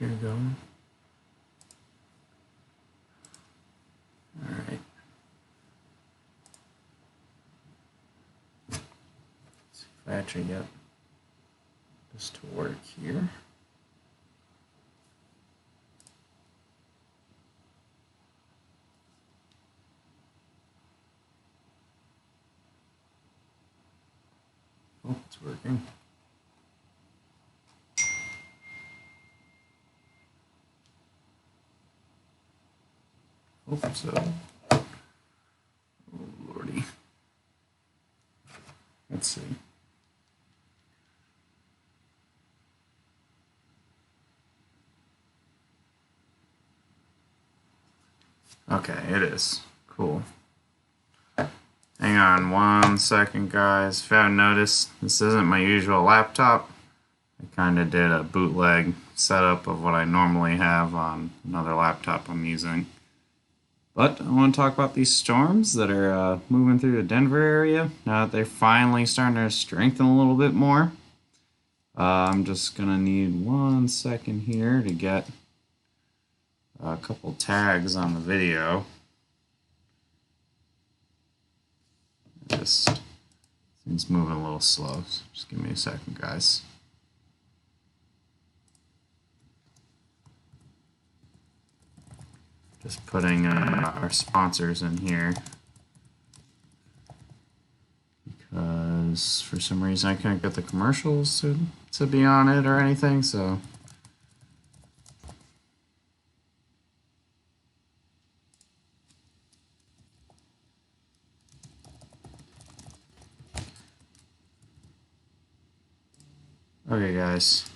projector going. All right. Let's see if I actually get this to work here. Oh, it's working. Hope so. Oh, lordy. Let's see. Okay, it is. Cool. Hang on 1 second, guys. If you haven't noticed, this isn't my usual laptop. I kind of did a bootleg setup of what I normally have on another laptop I'm using. But I want to talk about these storms that are moving through the Denver area now that they're finally starting to strengthen a little bit more. I'm just going to need 1 second here to get a couple tags on the video. Just things moving a little slow, so just give me a second, guys. Just putting our sponsors in here because for some reason I couldn't get the commercials to be on it or anything, so okay, guys,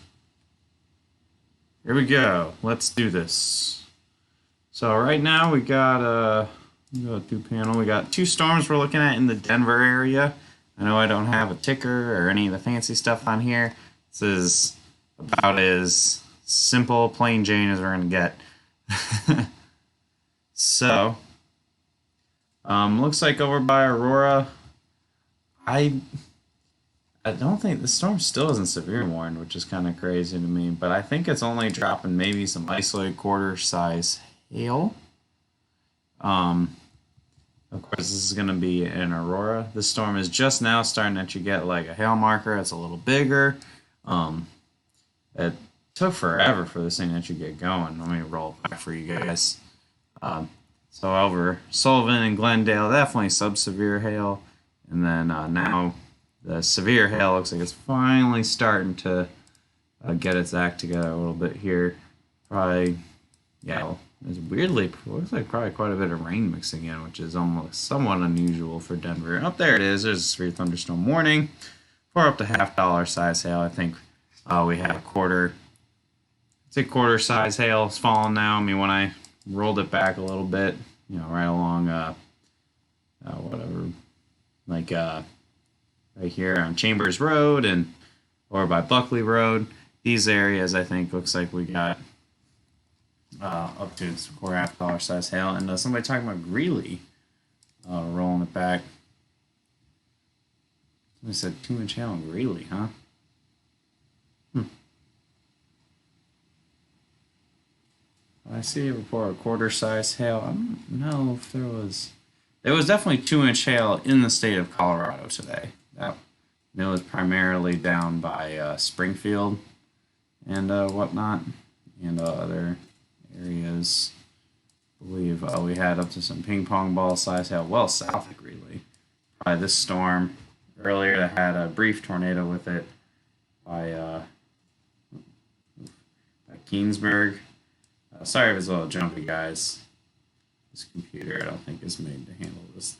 here we go. Let's do this. So right now we got a two-panel. We got 2 storms we're looking at in the Denver area. I know I don't have a ticker or any of the fancy stuff on here. This is about as simple, plain Jane as we're gonna get. So, looks like over by Aurora, I don't think the storm still isn't severe warned, which is kind of crazy to me. But I think it's only dropping maybe some isolated quarter-size hail. Of course, this is going to be in Aurora. This storm is just now starting to actually get like a hail marker. It's a little bigger. It took forever for this thing to actually get going. Let me roll it back for you guys. So over Sullivan and Glendale, definitely sub-severe hail. And then now the severe hail looks like it's finally starting to get its act together a little bit here. Probably, yeah, it's weirdly, looks like probably quite a bit of rain mixing in, which is almost somewhat unusual for Denver. Up there it is. There's a severe thunderstorm warning for up to $half size hail. I think we had a quarter size hail is falling now. I mean, when I rolled it back a little bit, you know, right along, whatever, like right here on Chambers Road and or by Buckley Road, these areas I think looks like we got up to $4.5 size hail. And somebody talking about Greeley rolling it back. Somebody said 2-inch hail in Greeley, huh? I see a report of quarter size hail. I don't know if there was definitely 2-inch hail in the state of Colorado today. That it was primarily down by Springfield and whatnot, and other areas. I believe we had up to some ping pong ball size hail well south of Greeley. Probably this storm earlier that had a brief tornado with it by Keensburg. Sorry if it's a little jumpy, guys. This computer I don't think is made to handle this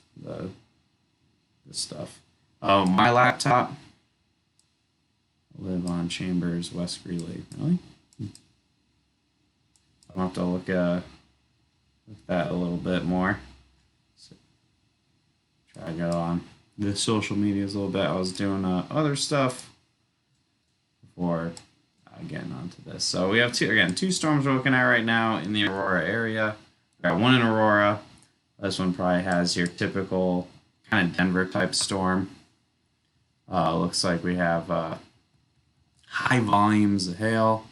stuff. Oh, my laptop. I live on Chambers, West Greeley. Really? I'll have to look at that a little bit more. So, try to get on the social medias a little bit. I was doing other stuff before getting onto this. So we have two storms we're looking at right now in the Aurora area. We got one in Aurora. This one probably has your typical kind of Denver type storm. Looks like we have high volumes of hail.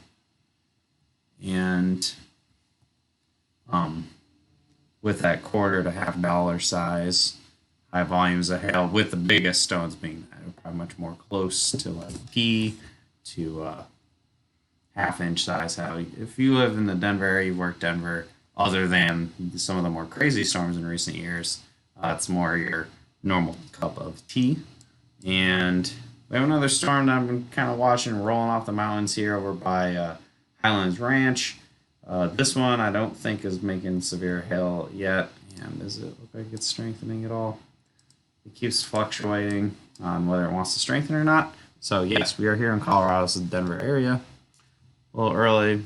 and with that quarter to $half size, high volumes of hail, with the biggest stones being probably much more close to like P to half-inch size hail. If you live in the Denver area, you work Denver, other than some of the more crazy storms in recent years, it's more your normal cup of tea. And we have another storm that I've been kind of watching rolling off the mountains here over by Highlands Ranch. This one I don't think is making severe hail yet. And does it look like it's strengthening at all? It keeps fluctuating on whether it wants to strengthen or not. So yes, we are here in Colorado, so the Denver area. A little early.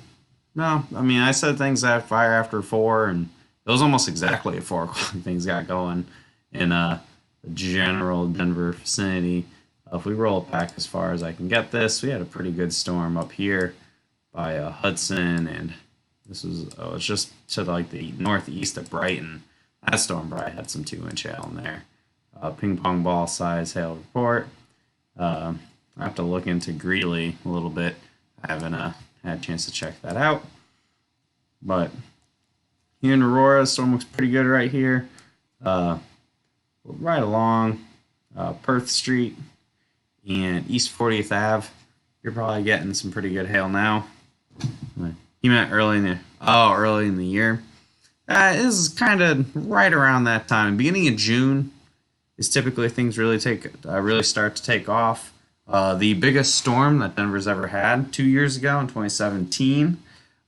No, I mean, I said things at fire after 4, and it was almost exactly at 4 o'clock things got going in the general Denver vicinity. If we roll it back as far as I can get this, we had a pretty good storm up here by Hudson, and this was it's just to like the northeast of Brighton. That storm probably had some 2-inch hail in there. Ping pong ball size hail report. I have to look into Greeley a little bit. I haven't had a chance to check that out. But here in Aurora, the storm looks pretty good right here. Right along Perth Street and East 40th Ave. You're probably getting some pretty good hail now. He meant early in the year. This is kind of right around that time. Beginning of June is typically things really start to take off. The biggest storm that Denver's ever had 2 years ago in 2017.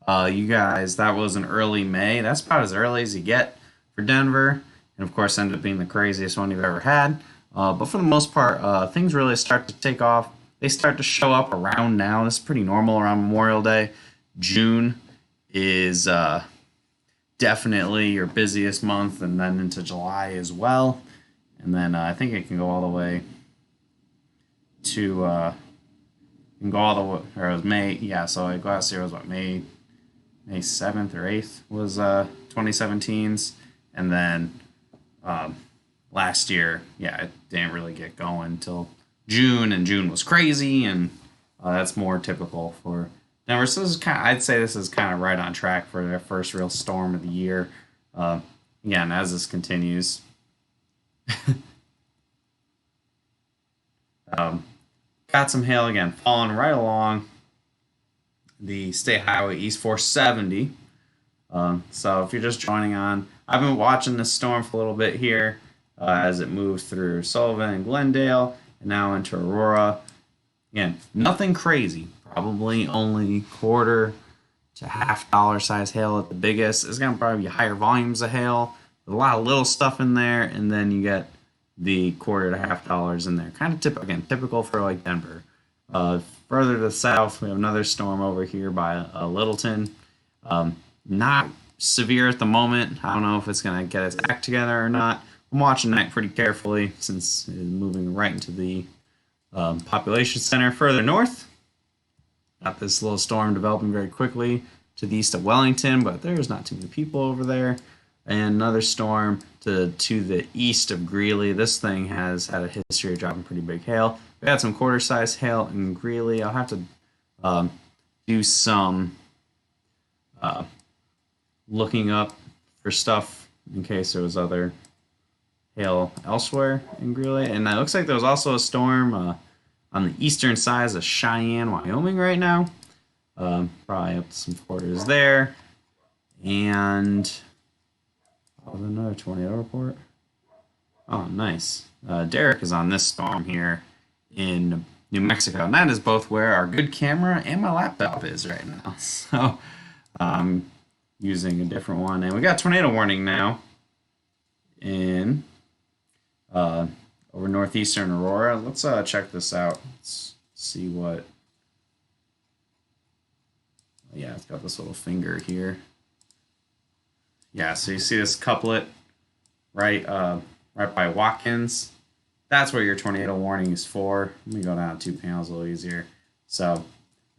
You guys, that was in early May. That's about as early as you get for Denver. And of course, ended up being the craziest one you've ever had. But for the most part, things really start to take off. They start to show up around now. This is pretty normal around Memorial Day. June is definitely your busiest month, and then into July as well. And then I think it can go all the way to can go all the way, or it was May. Yeah, so last year was what, May 7th or 8th was 2017's, and then last year, yeah, it didn't really get going until June, and June was crazy, and that's more typical for Denver. So this is I'd say this is kind of right on track for their first real storm of the year. Again, as this continues. Got some hail again, falling right along the State Highway East 470. So if you're just joining on, I've been watching this storm for a little bit here as it moves through Sullivan and Glendale and now into Aurora. Again, nothing crazy. Probably only quarter to $half size hail at the biggest. It's going to probably be higher volumes of hail. There's a lot of little stuff in there, and then you get the quarter to $half in there. Kind of typical for like Denver. Further to the south, we have another storm over here by Littleton. Not severe at the moment. I don't know if it's going to get its act together or not. I'm watching that pretty carefully since it's moving right into the population center. Further north, got this little storm developing very quickly to the east of Wellington, but there's not too many people over there. And another storm to the east of Greeley. This thing has had a history of dropping pretty big hail. We had some quarter-size hail in Greeley. I'll have to do some looking up for stuff in case there was other hail elsewhere in Greeley. And it looks like there was also a storm on the eastern side of Cheyenne, Wyoming right now. Probably up to some quarters there. And another tornado report. Oh, nice. Derek is on this storm here in New Mexico. And that is both where our good camera and my laptop is right now. So I'm using a different one. And we got tornado warning now in over northeastern Aurora. Let's check this out. Let's see what. Yeah, it's got this little finger here. Yeah, so you see this couplet right by Watkins. That's where your tornado warning is for. Let me go down 2 panels a little easier. So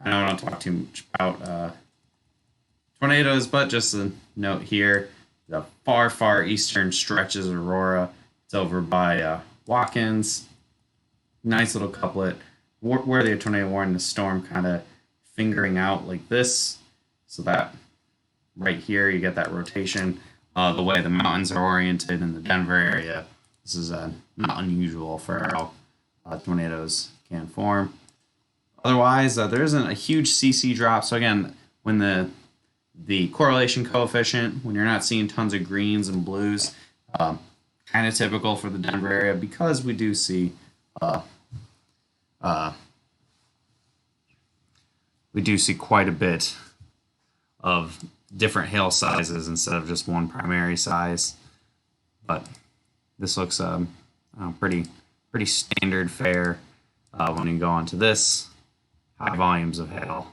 I don't want to talk too much about tornadoes, but just a note here, the far eastern stretches of Aurora. It's over by Watkins. Nice little couplet. Where the tornado warning, the storm kind of fingering out like this. So that right here, you get that rotation. The way the mountains are oriented in the Denver area, this is not unusual for how tornadoes can form. Otherwise, there isn't a huge CC drop. So again, when the correlation coefficient, when you're not seeing tons of greens and blues, kind of typical for the Denver area because we do see quite a bit of different hail sizes instead of just one primary size. But this looks pretty standard fare when you go on to this. High volumes of hail.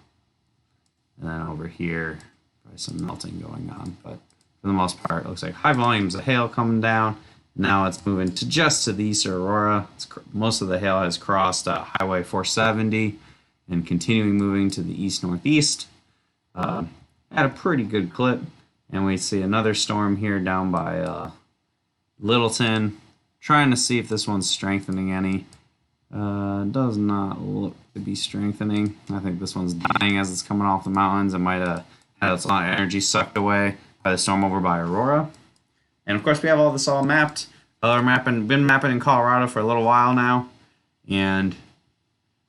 And then over here, probably some melting going on. But for the most part, it looks like high volumes of hail coming down. Now it's moving just to the east of Aurora. Most of the hail has crossed Highway 470 and continuing moving to the east-northeast at a pretty good clip. And we see another storm here down by Littleton. Trying to see if this one's strengthening any. Does not look to be strengthening. I think this one's dying as it's coming off the mountains. It might have had its energy sucked away by the storm over by Aurora. And of course, we have all this all mapped. Been mapping in Colorado for a little while now, and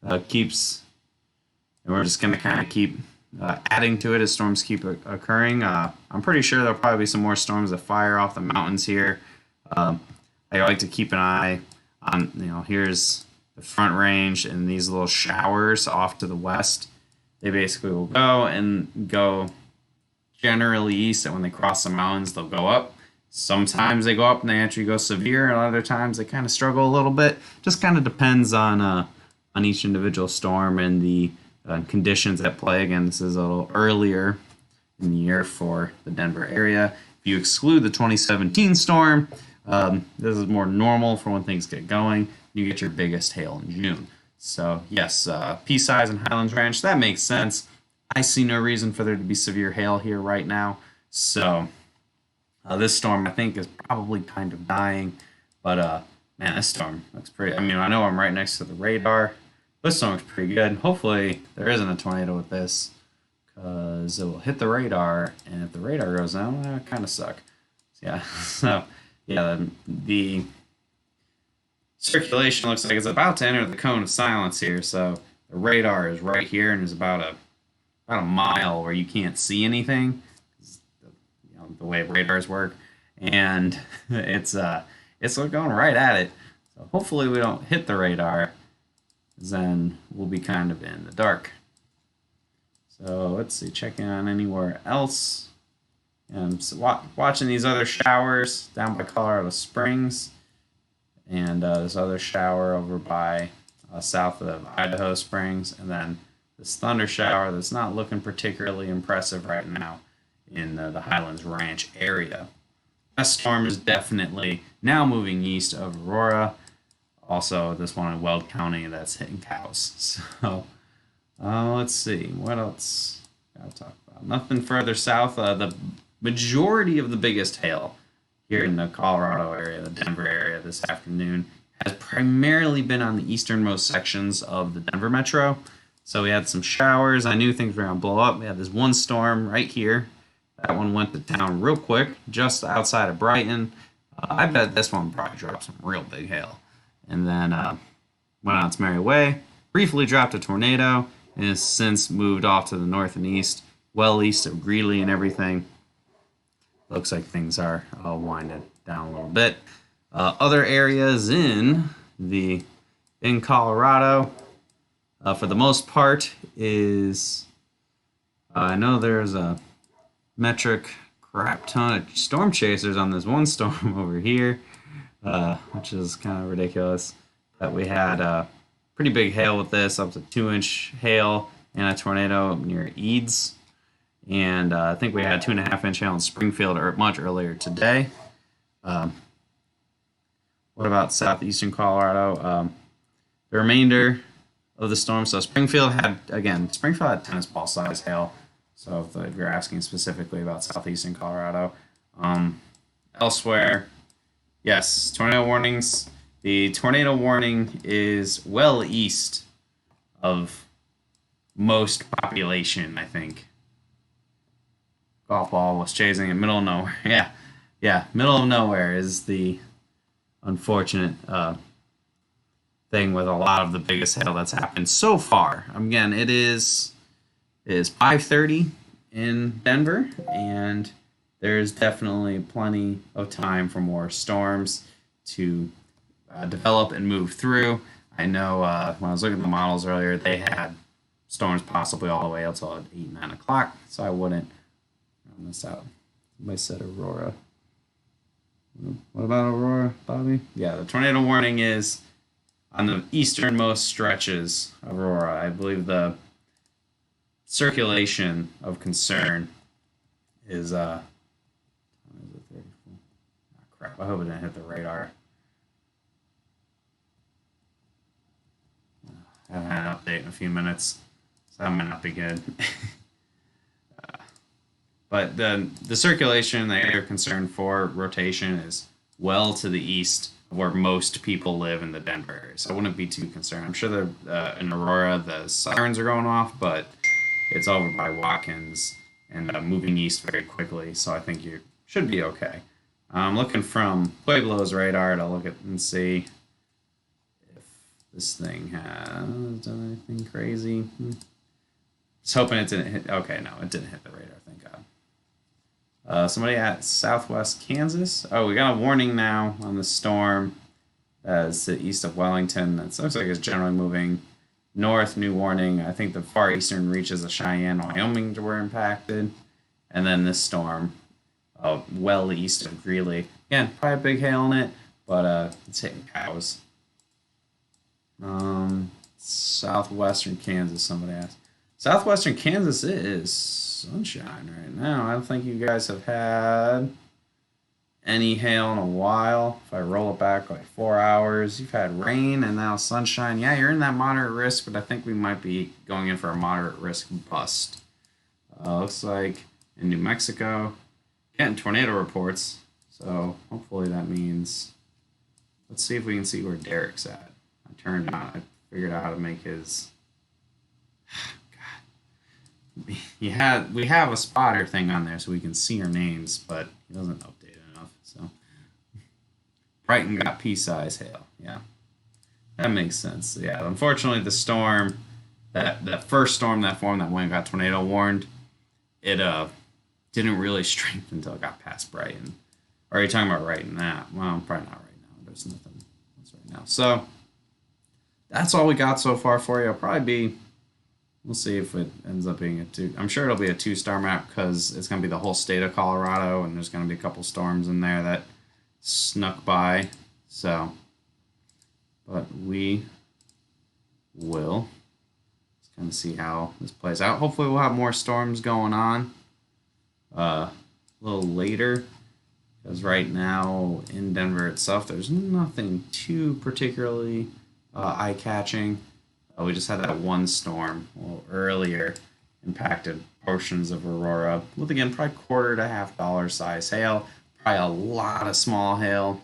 we're just going to kind of keep adding to it as storms keep occurring. I'm pretty sure there'll probably be some more storms that fire off the mountains here. I like to keep an eye on, here's the Front Range and these little showers off to the west. They basically will go generally east, and when they cross the mountains, they'll go up. Sometimes they go up and they actually go severe, and other times they kind of struggle a little bit. Just kind of depends on each individual storm and the conditions at play. Again, this is a little earlier in the year for the Denver area. If you exclude the 2017 storm, this is more normal for when things get going. You get your biggest hail in June. So yes, Pea-Size and Highlands Ranch, that makes sense. I see no reason for there to be severe hail here right now. So this storm, I think, is probably kind of dying. But man, this storm looks pretty. I mean, I know I'm right next to the radar. This storm looks pretty good. Hopefully there isn't a tornado with this, because it will hit the radar, and if the radar goes down, that would kind of suck. Yeah. So yeah, the circulation looks like it's about to enter the cone of silence here. So the radar is right here, and there's about a mile where you can't see anything. The way radars work, and it's going right at it. So hopefully we don't hit the radar, then we'll be kind of in the dark. So let's see, checking on anywhere else. So watching these other showers down by Colorado Springs, and this other shower over by south of Idaho Springs, and then this thunder shower that's not looking particularly impressive right now in the Highlands Ranch area. That storm is definitely now moving east of Aurora. Also, this one in Weld County that's hitting cows. So let's see, what else gotta talk about? Nothing further south. The majority of the biggest hail here in the Colorado area, the Denver area this afternoon, has primarily been on the easternmost sections of the Denver metro. So we had some showers. I knew things were going to blow up. We had this one storm right here. That one went to town real quick, just outside of Brighton. I bet this one probably dropped some real big hail. And then went on its merry way. Briefly dropped a tornado, and has since moved off to the north and east, well east of Greeley and everything. Looks like things are all winding down a little bit. Other areas in Colorado, for the most part, is I know there's a metric crap ton of storm chasers on this one storm over here, which is kind of ridiculous. But we had pretty big hail with this, up to 2-inch hail and a tornado near Eads. And I think we had 2.5-inch hail in Springfield much earlier today. What about southeastern Colorado? The remainder of the storm. So Springfield had tennis ball size hail. So if you're asking specifically about southeastern Colorado, elsewhere, yes, tornado warnings. The tornado warning is well east of most population, I think. golf ball was chasing in middle of nowhere. Yeah, yeah, middle of nowhere is the unfortunate thing with a lot of the biggest hail that's happened so far. Again, it is 5:30 in Denver, and there's definitely plenty of time for more storms to develop and move through. I know when I was looking at the models earlier, they had storms possibly all the way up till 8, 9 o'clock, so I wouldn't run this out. Somebody said Aurora. What about Aurora, Bobby? Yeah, the tornado warning is on the easternmost stretches of Aurora. I believe the circulation of concern is what is it, 34? Oh, crap, I hope it didn't hit the radar. I haven't had an update in a few minutes, so that might not be good. But the circulation, the area of concern for rotation is well to the east of where most people live in the Denver area. So I wouldn't be too concerned. I'm sure in Aurora the sirens are going off, but it's over by Watkins and moving east very quickly. So I think you should be okay. I'm looking from Pueblo's radar to look at and see if this thing has done anything crazy. Just hoping it didn't hit. Okay, no, it didn't hit the radar. Thank God. Somebody at Southwest Kansas. Oh, we got a warning now on the storm as to east of Wellington. It looks like it's generally moving north. New warning. I think the far eastern reaches of Cheyenne, Wyoming were impacted. And then this storm well east of Greeley. Again, probably a big hail in it, but it's hitting cows. Southwestern Kansas, somebody asked. Southwestern Kansas is sunshine right now. I don't think you guys have had any hail in a while. If I roll it back like 4 hours, you've had rain and now sunshine. Yeah, you're in that moderate risk, but I think we might be going in for a moderate risk bust. Looks like in New Mexico, getting tornado reports. So hopefully that means, let's see if we can see where Derek's at. I figured out how to make his. We have a spotter thing on there so we can see our names, but he doesn't update it enough. So Brighton got pea-size hail. Yeah, that makes sense. Yeah, unfortunately, the storm, that first storm that formed that went got tornado warned, it didn't really strengthen until it got past Brighton. Or are you talking about right now? Well, probably not right now. There's nothing else right now. So that's all we got so far for you. It'll probably be. We'll see if it ends up being a 2. I'm sure it'll be a 2-star map because it's going to be the whole state of Colorado, and there's going to be a couple storms in there that snuck by. So, but we will just kind of see how this plays out. Hopefully, we'll have more storms going on a little later because right now in Denver itself, there's nothing too particularly eye-catching. We just had that one storm a little earlier, impacted portions of Aurora with, again, probably $1.25 to $half size hail. Probably a lot of small hail,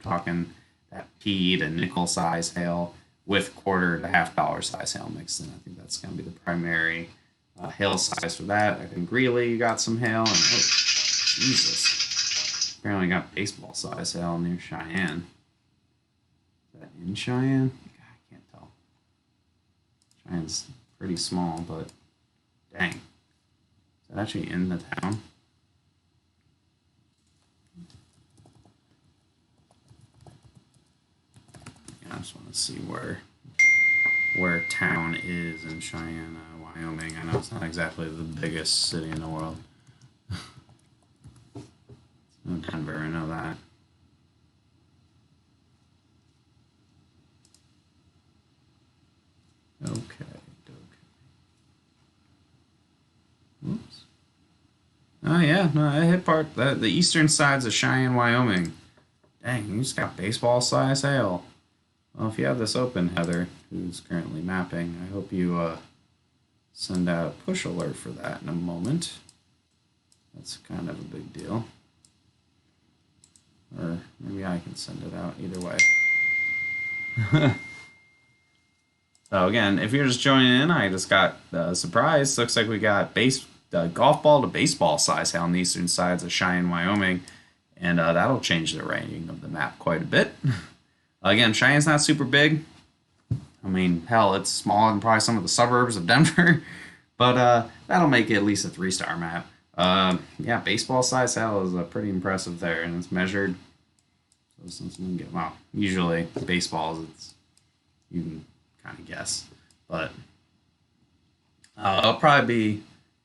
talking that pea to nickel size hail with $1.25 to $half size hail mixed in. I think that's going to be the primary hail size for that. I think Greeley got some hail, and Jesus, apparently got baseball size hail near Cheyenne. Is that in Cheyenne? Cheyenne's pretty small, but dang. Is that actually in the town? Yeah, I just want to see where town is in Cheyenne, Wyoming. I know it's not exactly the biggest city in the world. It's Denver, I know that. Okay. Oops. Oh yeah, no, I hit the eastern sides of Cheyenne, Wyoming. Dang, you just got baseball size hail. Well, if you have this open, Heather, who's currently mapping, I hope you send out a push alert for that in a moment. That's kind of a big deal. Or maybe I can send it out, either way. So again, if you're just joining in, I just got a surprise. Looks like we got golf ball to baseball size hail on the eastern sides of Cheyenne, Wyoming, and that'll change the rating of the map quite a bit. Again, Cheyenne's not super big. I mean, hell, it's smaller than probably some of the suburbs of Denver, but that'll make it at least a 3-star map. Yeah, baseball size hail is pretty impressive there, and it's measured. So well, usually baseballs, it's you can kind of guess, but it'll probably be.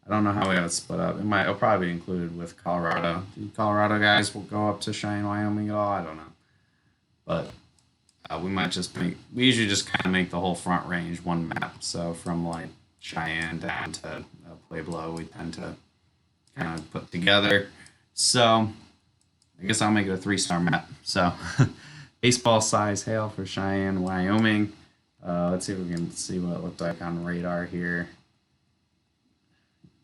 I don't know how we got it split up. It'll probably be included with Colorado. Do Colorado guys will go up to Cheyenne, Wyoming at all? I don't know, but we might just we usually just kind of make the whole front range one map. So from like Cheyenne down to Pueblo, we tend to kind of put together. So I guess I'll make it a 3-star map. So baseball size hail for Cheyenne, Wyoming. Let's see if we can see what it looked like on radar here.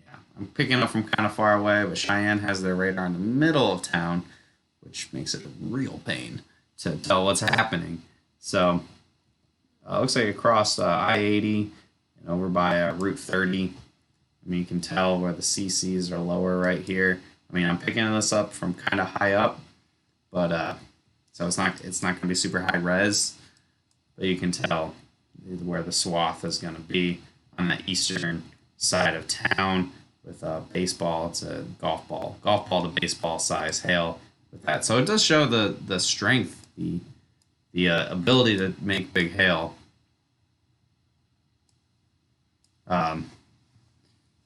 Yeah, I'm picking up from kind of far away, but Cheyenne has their radar in the middle of town, which makes it a real pain to tell what's happening. So looks like across I-80 and over by Route 30. I mean, you can tell where the CCs are lower right here. I mean, I'm picking this up from kind of high up, but so it's not going to be super high res, but you can tell where the swath is going to be on the eastern side of town with baseball. It's a golf ball to baseball size hail with that. So it does show the strength, the ability to make big hail. The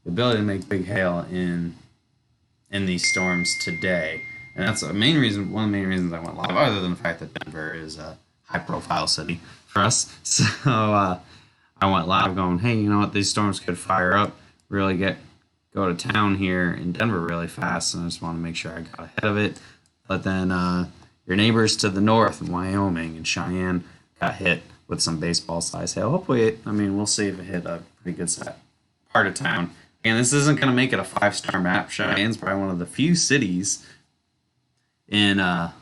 ability to make big hail in these storms today, and that's one of the main reasons I went live, other than the fact that Denver is a high-profile city for us. So I went live, going, hey, you know what? These storms could fire up, really go to town here in Denver really fast, and I just want to make sure I got ahead of it. But then your neighbors to the north in Wyoming and Cheyenne got hit with some baseball-sized hail. Hopefully, we'll see if it hit a pretty good part of town. And this isn't going to make it a 5-star map. Cheyenne's probably one of the few cities in that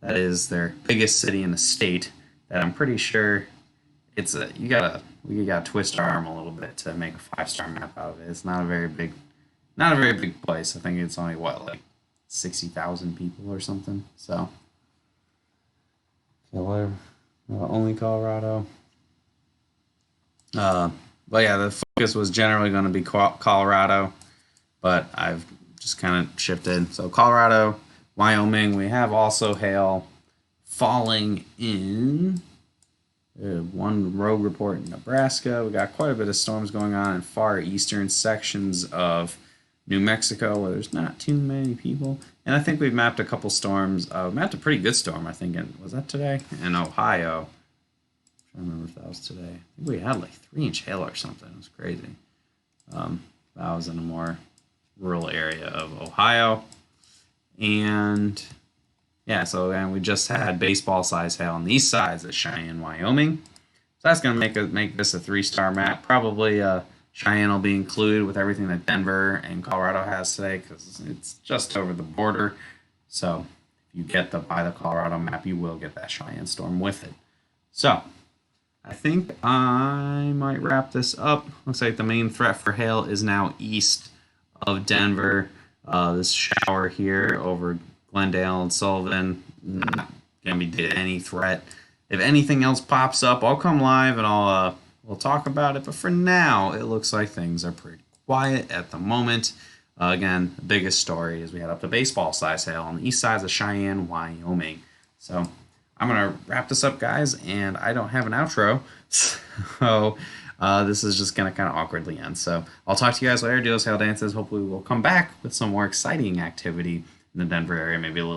is their biggest city in the state that I'm pretty sure we gotta twist our arm a little bit to make a 5-star map out of it. It's not a very big place. I think it's only like 60,000 people or something. So whatever. Only Colorado. But yeah, the focus was generally going to be Colorado, but I've just kind of shifted. So Colorado, Wyoming, we have also hail falling in one rogue report in Nebraska. We got quite a bit of storms going on in far eastern sections of New Mexico where there's not too many people. And I think we've mapped a couple storms. We mapped a pretty good storm, I think, was that today? In Ohio. I don't remember if that was today. I think we had like 3-inch hail or something. It was crazy. That was in a more rural area of Ohio. And yeah, so we just had baseball size hail on the east sides of Cheyenne, Wyoming. So that's going to make this a 3-star map. Probably Cheyenne will be included with everything that Denver and Colorado has today because it's just over the border. So if you buy the Colorado map, you will get that Cheyenne storm with it. So I think I might wrap this up. Looks like the main threat for hail is now east of Denver. This shower here over Glendale and Sullivan, not going to be any threat. If anything else pops up, I'll come live and we'll talk about it. But for now, it looks like things are pretty quiet at the moment. Again, the biggest story is we had up to baseball size hail on the east sides of Cheyenne, Wyoming. So I'm going to wrap this up, guys, and I don't have an outro, so this is just going to kind of awkwardly end. So I'll talk to you guys later. Do those hail dances. Hopefully we'll come back with some more exciting activity in the Denver area, maybe a little